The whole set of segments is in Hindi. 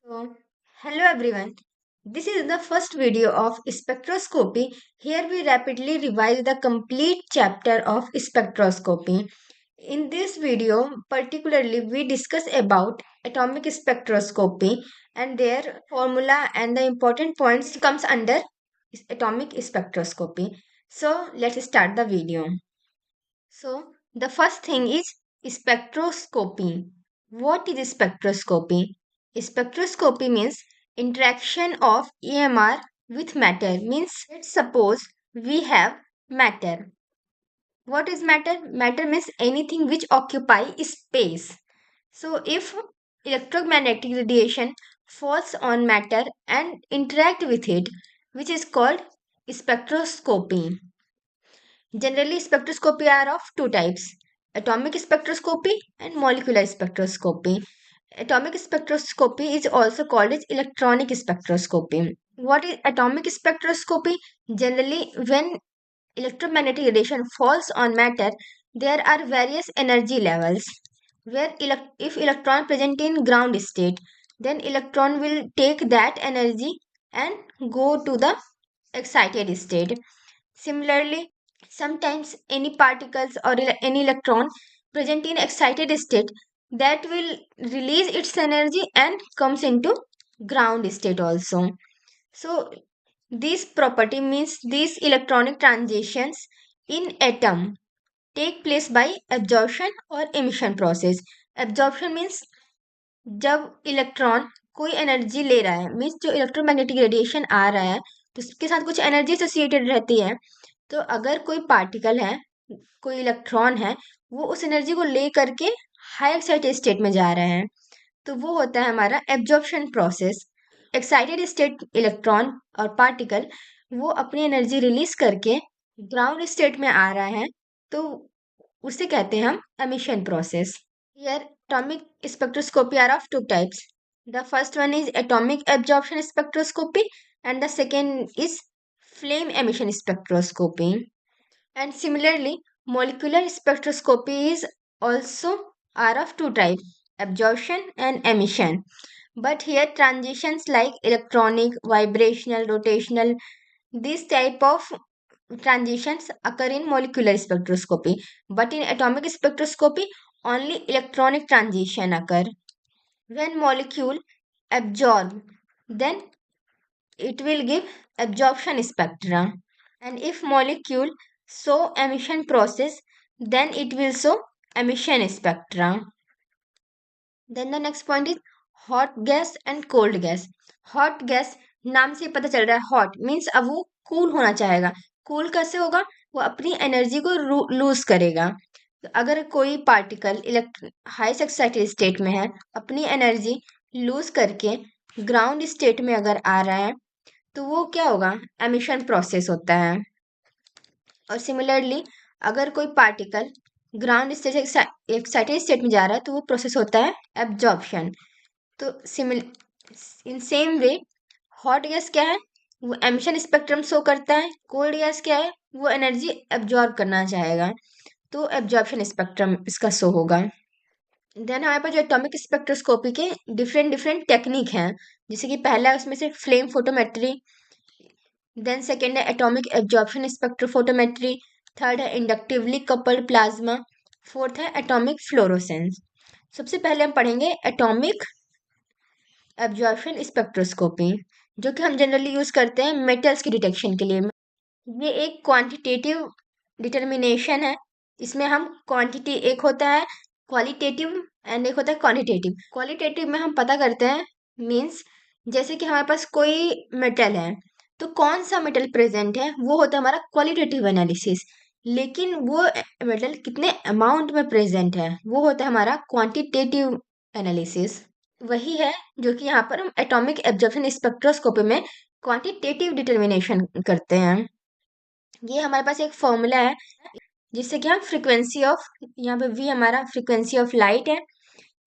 So, hello everyone. This is the first video of spectroscopy. Here we rapidly revise the complete chapter of spectroscopy. In this video, particularly we discuss about atomic spectroscopy and their formula and the important points comes under atomic spectroscopy. So, let's start the video. So, the first thing is spectroscopy. What is spectroscopy? Spectroscopy means interaction of EMR with matter. Means let's suppose we have matter. What is matter? Matter means anything which occupy space. So if electromagnetic radiation falls on matter and interact with it, which is called spectroscopy. Generally, spectroscopy are of two types: atomic spectroscopy and molecular spectroscopy. Atomic spectroscopy is also called as electronic spectroscopy. What is atomic spectroscopy? Generally, when electromagnetic radiation falls on matter, there are various energy levels where if electron present in ground state, then electron will take that energy and go to the excited state. Similarly, sometimes any particles or any electron present in excited state that will release its energy and comes into ground state also. So this property means these electronic transitions in atom take place by absorption or emission process. Absorption means जब इलेक्ट्रॉन कोई एनर्जी ले रहा है, मीन्स जो इलेक्ट्रोमैग्नेटिक रेडिएशन आ रहा है तो उसके साथ कुछ एनर्जी एसोसिएटेड रहती है। तो अगर कोई पार्टिकल है, कोई इलेक्ट्रॉन है, वो उस एनर्जी को ले करके हाई एक्साइटेड स्टेट में जा रहा है, तो वो होता है हमारा absorption process. Excited state electron और पार्टिकल वो अपनी एनर्जी रिलीज करके ग्राउंड स्टेट में आ रहा है, तो उसे कहते हैं हम emission process. Here, atomic spectroscopy are of two types. The first one is atomic absorption spectroscopy, and the second is flame emission spectroscopy. And similarly, molecular spectroscopy is also are of two types: absorption and emission. But here, transitions like electronic, vibrational, rotational, these type of transitions occur in molecular spectroscopy, but in atomic spectroscopy only electronic transition occur. When molecule absorb, then it will give absorption spectra, and if molecule show emission process, then it will show emission spectra. Then the next point is hot gas and cold gas. Hot gas नाम से पता चल रहा है, हॉट मीन्स अब वो कूल होना चाहेगा। कूल कैसे होगा? वो अपनी एनर्जी को लूज करेगा। तो अगर कोई पार्टिकल हाई एक्साइटेड स्टेट में है, अपनी एनर्जी लूज करके ग्राउंड स्टेट में अगर आ रहा है, तो वो क्या होगा? एमिशन प्रोसेस होता है। और सिमिलरली अगर कोई particle ground state excited state में जा रहा है, तो वो प्रोसेस होता है एब्जॉर्प्शन। तो in same way hot gas क्या है? वो एमिशन स्पेक्ट्रम शो करता है। कोल्ड गैस क्या है? वो एनर्जी एब्जॉर्ब करना चाहेगा, तो एब्जॉर्प्शन स्पेक्ट्रम इसका शो होगा। देन हमारे पास जो एटॉमिक स्पेक्ट्रोस्कोपी के डिफरेंट डिफरेंट टेक्निक हैं, जैसे कि पहला है उसमें से फ्लेम फोटोमेट्री, देन सेकेंड है एटॉमिक एब्जॉर्प्शन स्पेक्ट्रोफोटोमेट्री, थर्ड है इंडक्टिवली कपल्ड प्लाज्मा, फोर्थ है एटॉमिक फ्लोरोसेंस। सबसे पहले हम पढ़ेंगे एटॉमिक एब्जॉर्प्शन स्पेक्ट्रोस्कोपी, जो कि हम जनरली यूज करते हैं मेटल्स की डिटेक्शन के लिए। ये एक क्वांटिटेटिव डिटर्मिनेशन है। इसमें हम क्वांटिटी, एक होता है क्वालिटेटिव एंड एक होता है क्वांटिटेटिव। क्वालिटेटिव में हम पता करते हैं, मीन्स जैसे कि हमारे पास कोई मेटल है, तो कौन सा मेटल प्रेजेंट है वो होता है हमारा क्वालिटेटिव एनालिसिस। लेकिन वो मेटल कितने अमाउंट में प्रेजेंट है वो होता है हमारा क्वांटिटेटिव एनालिसिस। वही है जो कि यहाँ पर हम एटॉमिक एब्जॉर्प्शन स्पेक्ट्रोस्कोपी में क्वांटिटेटिव डिटर्मिनेशन करते हैं। ये हमारे पास एक फॉर्मूला है जिससे कि हम फ्रीक्वेंसी ऑफ, यहाँ पे वी हमारा फ्रीक्वेंसी ऑफ लाइट है,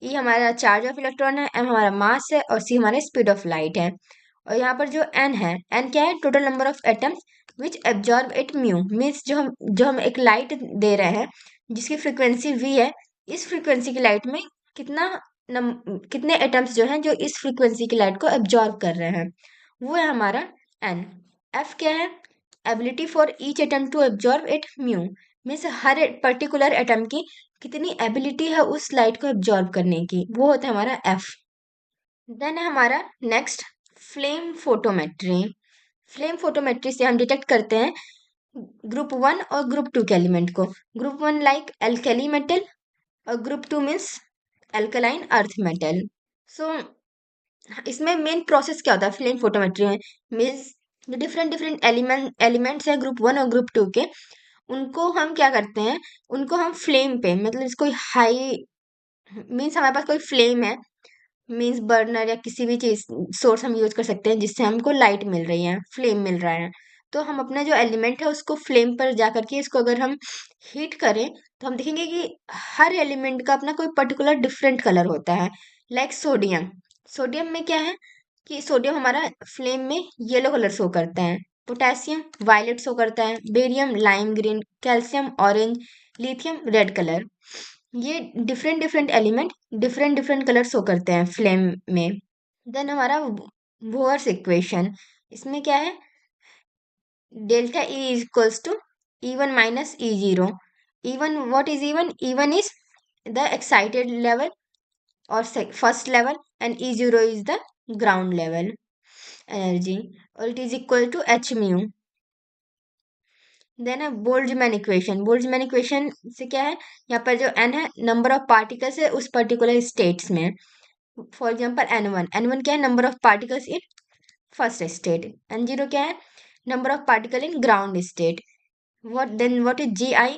ई हमारा चार्ज ऑफ इलेक्ट्रॉन है, एम हमारा मास है और सी हमारा स्पीड ऑफ लाइट है। और यहाँ पर जो एन है, एन क्या है? Total number of atoms which absorb it mu, means जो हम एक लाइट दे रहे हैं जिसकी फ्रीक्वेंसी वी है, इस फ्रीक्वेंसी की लाइट में कितना कितने एटम्स जो हैं जो इस फ्रीक्वेंसी की लाइट को एब्जॉर्ब कर रहे हैं, वो है हमारा एन। एफ क्या है? Ability for each atom to absorb it, mu. Means हर पर्टिकुलर एटम की कितनी एबिलिटी है उस लाइट को एब्जॉर्ब करने की, वो होता है हमारा एफ। देन है हमारा next flame photometry. Flame photometry से हम डिटेक्ट करते हैं ग्रुप वन और ग्रुप टू के एलिमेंट को। Group one like alkali metal और group two means alkaline earth metal. So इसमें मेन प्रोसेस क्या होता है फ्लेम फोटोमेट्री में? मीन्स जो डिफरेंट डिफरेंट एलिमेंट्स हैं ग्रुप वन और ग्रुप टू के, उनको हम क्या करते हैं, उनको हम फ्लेम पे, मतलब इसको हाई, मीन्स हमारे पास कोई फ्लेम है, मीन्स बर्नर या किसी भी चीज सोर्स हम यूज कर सकते हैं जिससे हमको लाइट मिल रही है, फ्लेम मिल रहा है। तो हम अपना जो एलिमेंट है उसको फ्लेम पर जा करके इसको अगर हम हीट करें तो हम देखेंगे कि हर एलिमेंट का अपना कोई पर्टिकुलर डिफरेंट कलर होता है। लाइक सोडियम, सोडियम में क्या है कि सोडियम हमारा फ्लेम में येलो कलर शो करता है, पोटेशियम वायलेट शो करता है, barium lime green, calcium orange, lithium red colour. ये different different element different different colour show करते हैं फ्लेम में। देन हमारा बोर्स इक्वेशन, इसमें क्या है, delta E is equals to E one minus E zero. E one, what is E one? E one is the excited level और first level, and E zero is the ground level energy, और it is equal to H mu. Then है बोल्ट्जमैन इक्वेशन। बोल्ट्जमैन इक्वेशन से क्या है, यहाँ पर जो एन है नंबर ऑफ पार्टिकल्स है उस पर्टिकुलर स्टेट्स में। For example N one, N one क्या है, number of particles in first state. N zero क्या है, number of particle in ground state. What is G I?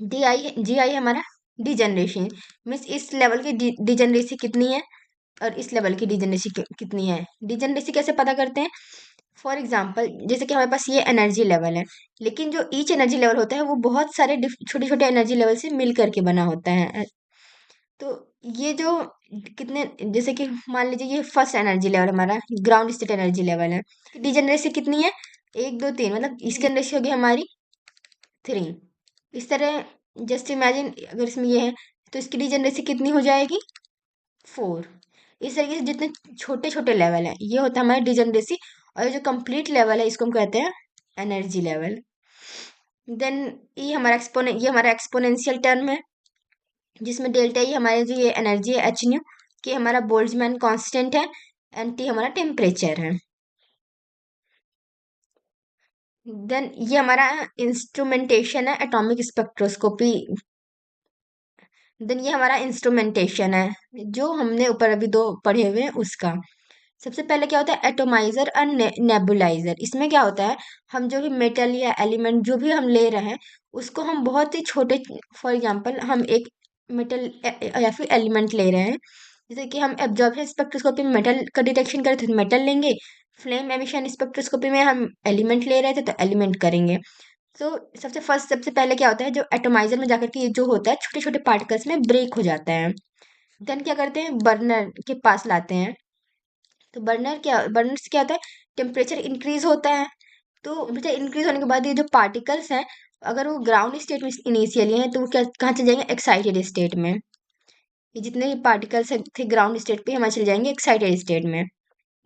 G I हमारा डिजनरेशन, मीन्स इस लेवल की डिजनरेसी कितनी है और इस लेवल की डिजनरेसी कितनी है। डिजनरेसी कैसे पता करते हैं? फॉर एग्जाम्पल जैसे कि हमारे पास ये एनर्जी लेवल है, लेकिन जो ईच एनर्जी लेवल होता है वो बहुत सारे छोटे छोटे एनर्जी लेवल से मिल करके बना होता है। तो ये जो कितने, जैसे कि मान लीजिए ये फर्स्ट एनर्जी लेवल हमारा ग्राउंड स्टेट एनर्जी लेवल है, डिजनरेसी कितनी है? एक दो तीन, मतलब इसकी एनर्जी होगी हमारी 3। इस तरह जस्ट इमेजिन अगर इसमें ये है तो इसकी डिजनरेसी कितनी हो जाएगी? 4। इस तरीके से जितने छोटे छोटे लेवल है ये होता है हमारा डिजनरेसी, और ये जो कंप्लीट लेवल है इसको हम कहते हैं एनर्जी लेवल। देन ये हमारा एक्सपोनेंशियल टर्म है, जिसमें डेल्टा ई हमारे जो ये एनर्जी है एच न्यू, कि हमारा बोल्ट्जमैन कांस्टेंट है, एंड टी हमारा टेम्परेचर है। देन ये हमारा इंस्ट्रूमेंटेशन है एटॉमिक स्पेक्ट्रोस्कोपी। देन ये हमारा इंस्ट्रूमेंटेशन है जो हमने ऊपर अभी दो पढ़े हुए हैं उसका। सबसे पहले क्या होता है, एटोमाइजर और नेबुलाइजर। इसमें क्या होता है, हम जो भी मेटल या एलिमेंट जो भी हम ले रहे हैं उसको हम बहुत ही छोटे, फॉर एग्जांपल हम एक मेटल या फिर एलिमेंट ले रहे हैं, जैसे कि हम एब्जॉर्प्शन स्पेक्ट्रोस्कोपी में मेटल का डिटेक्शन कर रहे थे तो मेटल लेंगे, फ्लेम एमिशन स्पेक्ट्रोस्कोपी में हम एलिमेंट ले रहे थे तो एलिमेंट करेंगे। तो सबसे पहले क्या होता है, जो एटोमाइजर में जाकर के ये जो होता है छोटे छोटे पार्टिकल्स में ब्रेक हो जाता है। देन क्या करते हैं, बर्नर के पास लाते हैं। तो बर्नर से क्या होता है, टेम्परेचर इंक्रीज होता है। तो टेम्परेचर इंक्रीज होने के बाद ये जो पार्टिकल्स हैं, अगर वो ग्राउंड स्टेट में इनिशियली हैं तो वो क्या कहाँ चले जाएंगे, एक्साइटेड स्टेट में। ये जितने भी पार्टिकल्स थे ग्राउंड स्टेट पे हमारे चले जाएंगे एक्साइटेड स्टेट में।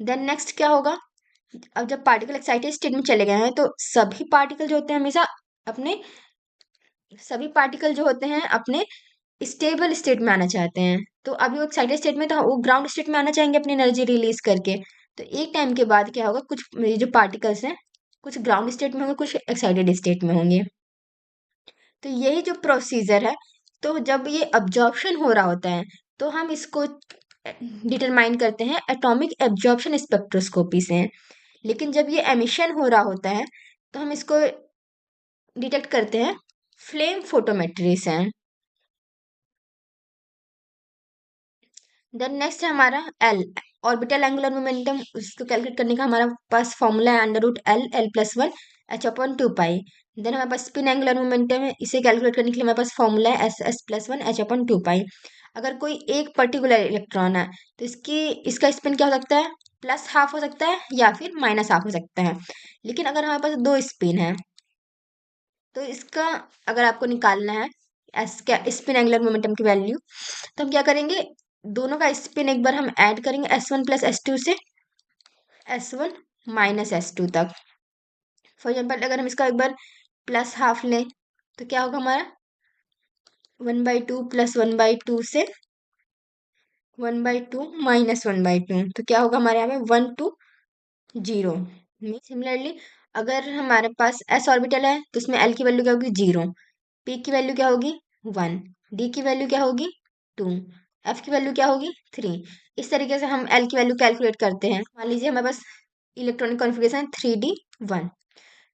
देन नेक्स्ट क्या होगा, अब जब पार्टिकल एक्साइटेड स्टेट में चले गए हैं तो सभी पार्टिकल जो होते हैं अपने स्टेबल स्टेट में आना चाहते हैं। तो अभी वो एक्साइटेड स्टेट में, तो वो ग्राउंड स्टेट में आना चाहेंगे अपनी एनर्जी रिलीज करके। तो एक टाइम के बाद क्या होगा, कुछ ये जो पार्टिकल्स हैं कुछ ग्राउंड स्टेट में होंगे, कुछ एक्साइटेड स्टेट में होंगे। तो यही जो प्रोसीजर है, तो जब ये अब्जॉर्प्शन हो रहा होता है तो हम इसको डिटरमाइन करते हैं एटॉमिक एब्जॉर्प्शन स्पेक्ट्रोस्कोपी से। लेकिन जब ये एमिशन हो रहा होता है तो हम इसको डिटेक्ट करते हैं फ्लेम फोटोमेट्री से। देन नेक्स्ट है हमारा एल, ऑर्बिटल एंगुलर मोमेंटम। उसको कैलकुलेट करने का हमारा पास फॉर्मूला है under root L L plus one H upon two pi. Then हमारे पास स्पिन एंगुलर मोमेंटम है, इसे कैलकुलेट करने के लिए हमारे पास फॉर्मूला है S S plus one H upon two pi. अगर कोई एक पर्टिकुलर इलेक्ट्रॉन है तो इसका स्पिन क्या हो सकता है, प्लस हाफ हो सकता है या फिर माइनस हाफ हो सकता है। लेकिन अगर हमारे पास दो स्पिन है तो इसका अगर आपको निकालना है एस क्या स्पिन एंगुलर मोमेंटम की वैल्यू, तो हम क्या करेंगे, दोनों का स्पिन एक बार हम ऐड करेंगे S1 प्लस S2 से S1 माइनस S2 तक। फॉर एग्जाम्पल अगर हम इसका एक बार प्लस हाफ लें तो क्या होगा हमारा 1/2 प्लस 1/2 से 1/2 माइनस 1/2, तो क्या होगा हमारे यहाँ पे 1 2 0। सिमिलरली अगर हमारे पास s ऑर्बिटल है तो इसमें l की वैल्यू क्या होगी 0, p की वैल्यू क्या होगी 1, d की वैल्यू क्या होगी 2, f की वैल्यू क्या होगी 3। इस तरीके से हम l की वैल्यू कैलकुलेट करते हैं। मान लीजिए हमारे पास इलेक्ट्रॉनिक कॉन्फ़िगरेशन 3d1,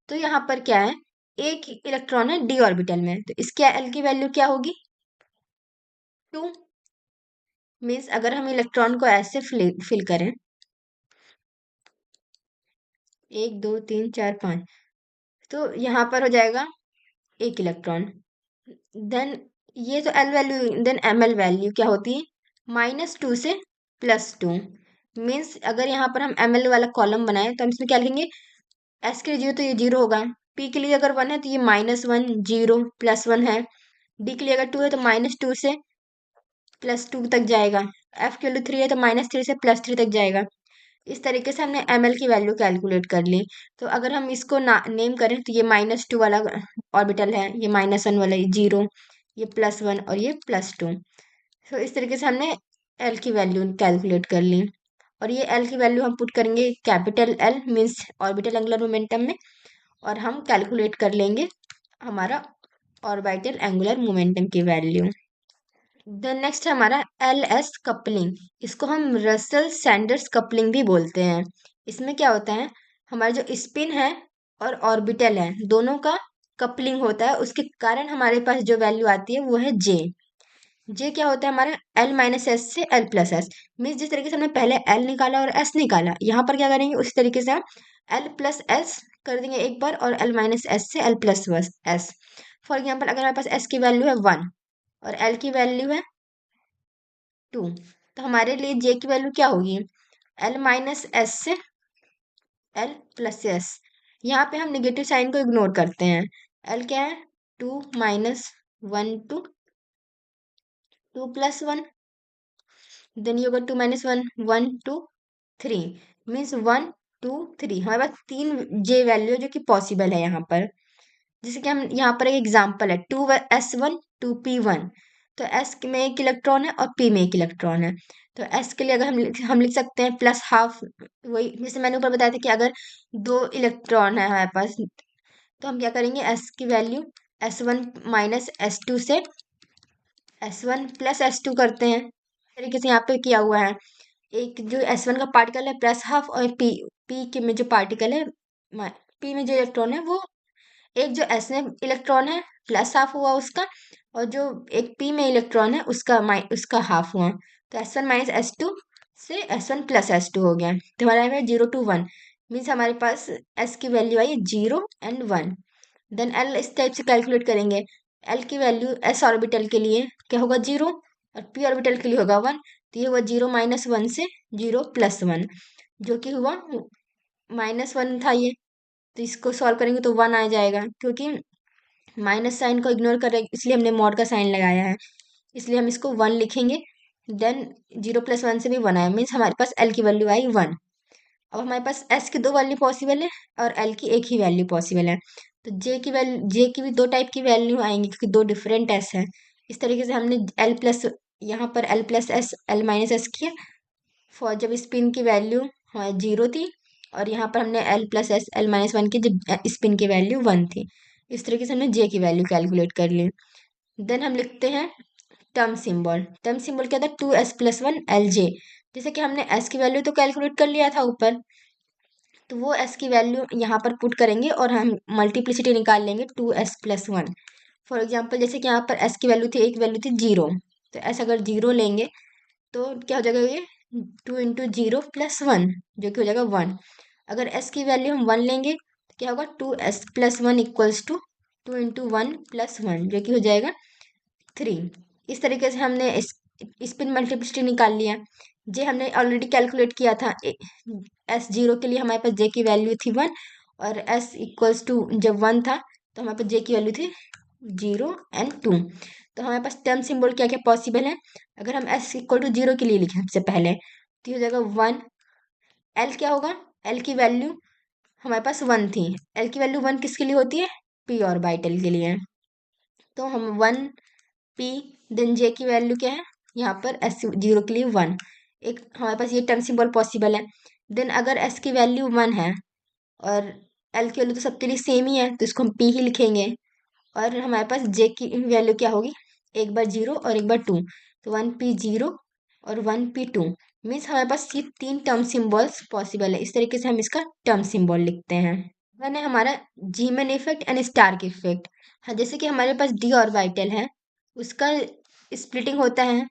तो यहाँ पर क्या है, एक इलेक्ट्रॉन है d ऑर्बिटल में, तो इसके l की वैल्यू क्या होगी 2। मीन्स अगर हम इलेक्ट्रॉन को ऐसे फिल करें 1 2 3 4 5, तो यहाँ पर हो जाएगा एक इलेक्ट्रॉन। देन ये तो L value, then M L value क्या होती है -2 से +2। मीन्स अगर यहाँ पर हम एम एल वाला कॉलम बनाए तो हम इसमें क्या लिखेंगे, एस के लिए 0 तो ये 0 होगा, पी के लिए अगर 1 है तो ये -1 0 +1 है, डी के लिए अगर 2 है तो -2 से +2 तक जाएगा, एफ की वैल्यू 3 है तो -3 से +3 तक जाएगा। इस तरीके से हमने एम एल की वैल्यू कैलकुलेट कर ली। तो अगर हम इसको नेम करें तो ये -2 वाला ऑर्बिटल है, ये -1 वाला, ये 0, ये +1 और ये +2। तो इस तरीके से हमने एल की वैल्यू कैलकुलेट कर ली। और ये एल की वैल्यू हम पुट करेंगे capital L means orbital angular momentum में, और हम कैलकुलेट कर लेंगे हमारा ऑर्बिटल एंगुलर मोमेंटम की वैल्यू। देन नेक्स्ट है हमारा एल एस कपलिंग। इसको हम रसल सैंडर्स कपलिंग भी बोलते हैं। इसमें क्या होता है, हमारा जो स्पिन है और ऑर्बिटल है दोनों का कपलिंग होता है, उसके कारण हमारे पास जो वैल्यू आती है वो है जे। जे क्या होता है हमारा एल माइनस एस से एल प्लस एस। मीन्स जिस तरीके से हमने पहले एल निकाला और एस निकाला, यहाँ पर क्या करेंगे उसी तरीके से हम एल प्लस एस कर देंगे एक बार, और एल माइनस एस से L plus S. For example अगर हमारे पास एस की वैल्यू है 1 और एल की वैल्यू है 2, तो हमारे लिए जे की वैल्यू क्या होगी, एल माइनस एस से एल प्लस एस। यहाँ पे हम निगेटिव साइन को इग्नोर करते हैं। एल क्या है 2 minus 1 to 2 plus 1, then you go 2 minus 1 1 2 3, means 1 2 3। हमारे पास 3 जे वैल्यू जो कि पॉसिबल है यहाँ पर। जैसे कि हम यहाँ पर एक एग्जांपल है 2s1 2p1, तो s में एक इलेक्ट्रॉन है और p में एक इलेक्ट्रॉन है। तो s के लिए अगर हम लिख सकते हैं प्लस हाफ, वही जैसे मैंने ऊपर बताया था कि अगर 2 इलेक्ट्रॉन है हमारे पास तो हम क्या करेंगे, s की वैल्यू s1 माइनस s2 से s1 प्लस s2 करते हैं। इस तरीके से यहाँ पे किया हुआ है। एक जो s1 का पार्टिकल है प्लस हाफ, और p के में जो पार्टिकल है, p में जो इलेक्ट्रॉन है वो, एक जो एस में इलेक्ट्रॉन है प्लस हाफ हुआ उसका, और जो एक पी में इलेक्ट्रॉन है उसका हाफ हुआ, तो S1 माइनस S2 से S1 प्लस S2 हो गया। तो हमारा यहाँ 0 to 1 मीन्स हमारे पास S की वैल्यू आई 0 एंड 1। देन L इस टाइप से कैलकुलेट करेंगे। L की वैल्यू S ऑर्बिटल के लिए क्या होगा 0, और P ऑर्बिटल के लिए होगा 1, तो ये हुआ 0 माइनस 1 से 0 प्लस 1, जो कि हुआ -1 था ये। तो इसको सॉल्व करेंगे तो 1 आ जाएगा, क्योंकि माइनस साइन को इग्नोर कर रहे हैं इसलिए हमने मॉड का साइन लगाया है, इसलिए हम इसको 1 लिखेंगे। देन 0 प्लस 1 से भी 1 आया, मीन्स हमारे पास एल की वैल्यू आई 1। अब हमारे पास एस की 2 वैल्यू पॉसिबल है और एल की एक ही वैल्यू पॉसिबल है, तो जे की भी 2 टाइप की वैल्यू आएंगी क्योंकि 2 डिफरेंट एस है। इस तरीके से हमने एल प्लस, यहाँ पर L plus S L minus S किया फॉर जब स्पिन की वैल्यू हमारी 0 थी, और यहाँ पर हमने L plus S L minus 1 की जब स्पिन की वैल्यू 1 थी। इस तरीके से हमने जे की वैल्यू कैलकुलेट कर ली। देन हम लिखते हैं टर्म सिंबल। टर्म सिंबल क्या था 2s+1 LJ। जैसे कि हमने s की वैल्यू तो कैलकुलेट कर लिया था ऊपर, तो वो s की वैल्यू यहाँ पर पुट करेंगे और हम मल्टीप्लिसिटी निकाल लेंगे 2s+1। फॉर एग्जाम्पल जैसे कि यहाँ पर s की वैल्यू थी, एक वैल्यू थी 0, तो s अगर 0 लेंगे तो क्या हो जाएगा, ये 2 इंटू 0 प्लस 1, जो कि हो जाएगा 1। अगर s की वैल्यू हम 1 लेंगे तो क्या होगा 2s+1 equals to 2 into 1 plus 1, जो कि हो जाएगा 3। इस तरीके से हमने स्पिन मल्टीप्लिसिटी निकाल लिया। जे हमने ऑलरेडी कैलकुलेट किया था, S0 के लिए हमारे पास जे की वैल्यू थी 1, और s इक्वल्स टू जब 1 था तो हमारे पास जे की वैल्यू थी 0 एंड 2। तो हमारे पास टर्म सिंबल क्या क्या पॉसिबल है। अगर हम s इक्वल टू 0 के लिए लिखें सबसे पहले, तो ये हो जाएगा 1। l क्या होगा, l की वैल्यू हमारे पास 1 थी। l की वैल्यू 1 किसके लिए होती है, p ऑर्बिटल के लिए। तो हम 1p, देन j की वैल्यू क्या है, यहाँ पर s 0 के लिए 1। एक हमारे पास ये टर्म सिंबल पॉसिबल है। देन अगर s की वैल्यू 1 है और l की वैल्यू तो सबके लिए सेम ही है, तो इसको हम p ही लिखेंगे। और हमारे पास j की वैल्यू क्या होगी, एक बार 0 और एक बार 2, तो 1p0 और 1p2। मीन्स हमारे पास ये 3 टर्म सिंबल्स पॉसिबल है। इस तरीके से हम इसका टर्म सिंबल लिखते हैं। वन है हमारा Zeeman effect and Stark effect. हाँ, जैसे कि हमारे पास डी ऑर्बिटल है, उसका स्प्लिटिंग होता है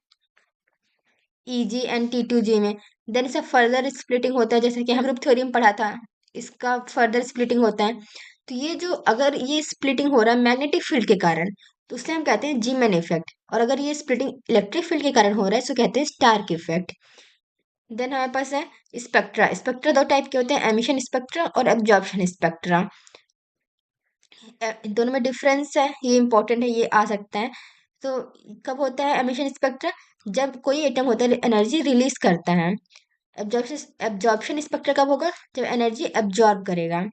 EG एंड T2G में। देन इसका फर्दर स्प्लिटिंग होता है, जैसे कि हम ग्रुप थ्योरी में पढ़ा था, इसका फर्दर स्प्लिटिंग होता है। तो ये जो अगर ये स्प्लिटिंग हो रहा है मैग्नेटिक फील्ड के कारण, तो उससे हम कहते हैं जीमैन इफेक्ट। और अगर ये स्प्लिटिंग इलेक्ट्रिक फील्ड के कारण हो रहा है, इसको कहते हैं स्टार्क इफेक्ट। देन हमारे पास है स्पेक्ट्रा। स्पेक्ट्रा दो टाइप के होते हैं, एमिशन स्पेक्ट्रा और एब्जॉर्प्शन स्पेक्ट्रा। दोनों में डिफरेंस है, ये इंपॉर्टेंट है, ये आ सकता है। तो कब होता है एमिशन स्पेक्ट्रा, जब कोई एटम होता है एनर्जी रिलीज करता है। एब्जॉर्प्शन स्पेक्ट्रा कब होगा, जब एनर्जी एब्जॉर्ब करेगा।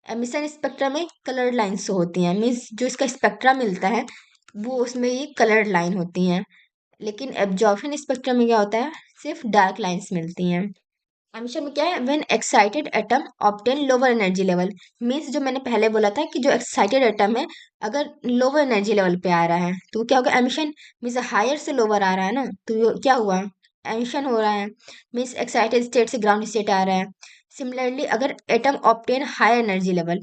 एमिशन स्पेक्ट्रा में कलर्ड लाइन्स होती हैं, मीन्स जो इसका स्पेक्ट्रा मिलता है वो उसमें ये कलर्ड लाइन होती हैं। लेकिन एब्जॉर्प्शन स्पेक्ट्रा में क्या होता है, सिर्फ डार्क लाइन्स मिलती हैं। एमिशन में क्या है, when excited atom obtain lower energy level. Means जो मैंने पहले बोला था कि जो एक्साइटेड एटम है अगर लोअर एनर्जी लेवल पे आ रहा है तो क्या होगा, एमिशन। मीन्स हायर से लोअर आ रहा है ना, तो क्या हुआ, एमिशन हो रहा है। मीन्स एक्साइटेड स्टेट से ग्राउंड स्टेट आ रहा है। सिमिलरली अगर atom obtain higher energy level,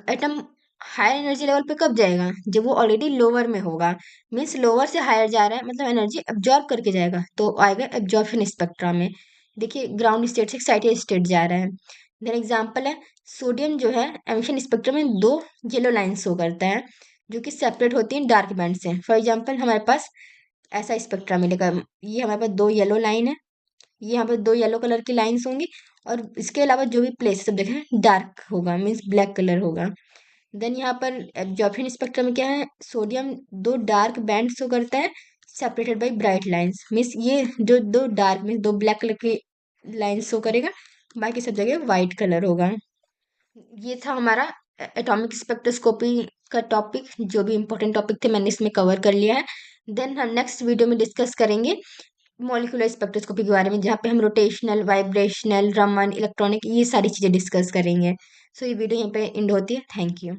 atom higher energy level पे कब जाएगा, जब वो ऑलरेडी लोअर में होगा। मीन्स लोअर से हायर जा रहा है, मतलब एनर्जी एब्जॉर्ब करके जाएगा, तो आएगा एब्जॉर्प्शन स्पेक्ट्रा में। देखिए ग्राउंड स्टेट से एक्साइटेड स्टेट जा रहा है। देन एग्जांपल है, सोडियम जो है एमिशन स्पेक्ट्रम में दो येलो लाइन शो करता है, जो कि सेपरेट होती हैं डार्क बैंड से। फॉर एग्जांपल हमारे पास ऐसा स्पेक्ट्रा मिलेगा, ये हमारे पास दो येलो लाइन है, ये यहाँ पे दो येलो कलर की लाइन्स होंगी, और इसके अलावा जो भी प्लेस सब देखें डार्क होगा, मीन्स ब्लैक कलर होगा। देन यहाँ पर एब्जॉर्प्शन स्पेक्ट्रम में क्या है, सोडियम दो डार्क बैंड शो करता है separated by bright lines. Means ये जो दो डार्क मीन्स दो ब्लैक कलर की लाइन शो करेगा, बाकी सब जगह वाइट कलर होगा। ये था हमारा एटॉमिक स्पेक्ट्रोस्कोपी का टॉपिक। जो भी इंपॉर्टेंट टॉपिक थे मैंने इसमें कवर कर लिया है। देन हम नेक्स्ट वीडियो में डिस्कस करेंगे मॉलिक्यूलर स्पेक्ट्रोस्कोपी के बारे में, जहाँ पे हम रोटेशनल, वाइब्रेशनल, रमन, इलेक्ट्रॉनिक, ये सारी चीज़ें डिस्कस करेंगे। सो ये वीडियो यहीं पे एंड होती है। Thank you.